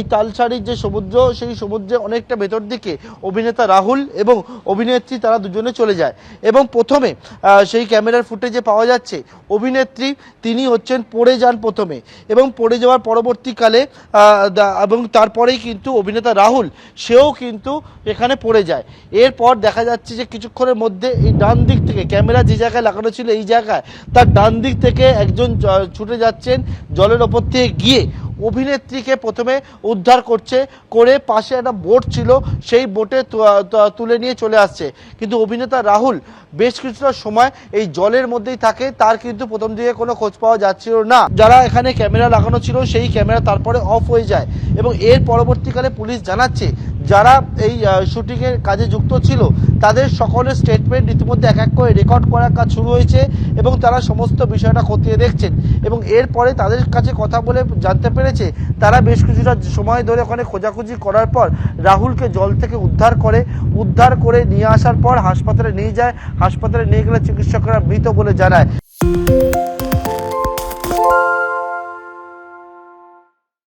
এই তালসারির যে সমুদ্র, সেই সমুদ্রে অনেকটা ভেতর দিকে অভিনেতা রাহুল এবং অভিনেত্রী তারা দুজনে চলে যায় এবং প্রথমে সেই ক্যামেরার ফুটেজে পাওয়া যাচ্ছে অভিনেত্রী তিনি হচ্ছেন পড়ে যান প্রথমে এবং পড়ে যাওয়ার পরবর্তীকালে এবং তারপরেই কিন্তু অভিনেতা রাহুল সেও কিন্তু এখানে পড়ে যায়। এরপর দেখা যাচ্ছে যে কিছুক্ষণের মধ্যে এই ডান দিক থেকে ক্যামেরা যে জায়গায় লাগানো ছিল এই জায়গায় তার ডান দিক থেকে একজন ছুটে যাচ্ছেন জলের ওপর থেকে গিয়ে অভিনেত্রীকে প্রথমে উদ্ধার করে পাশে একটা বোট ছিল সেই বোটে তুলে নিয়ে চলে আসছে। কিন্তু অভিনেতা রাহুল বেশ কিছুটা সময় এই জলের মধ্যেই থাকে, তার কিন্তু প্রথম দিকে কোনো খোঁজ পাওয়া যাচ্ছিল না। যারা এখানে ক্যামেরা লাগানো ছিল সেই ক্যামেরা তারপরে অফ হয়ে যায় এবং এর পরবর্তীকালে পুলিশ জানাচ্ছে যারা এই শুটিংয়ের কাজে যুক্ত ছিল তাদের সকলের স্টেটমেন্ট ইতিমধ্যে এক এক করে রেকর্ড করার কাজ শুরু হয়েছে এবং তারা সমস্ত বিষয়টা খতিয়ে দেখছেন এবং এরপরে তাদের কাছে কথা বলে জানতে পেরেছে তারা বেশ কিছুটা সময় ধরে ওখানে খোঁজাখুঁজি করার পর রাহুলকে জল থেকে উদ্ধার করে নিয়ে আসার পর হাসপাতালে নিয়ে যায়। হাসপাতালে নিয়ে গেলে চিকিৎসকরা মৃত বলে জানায়।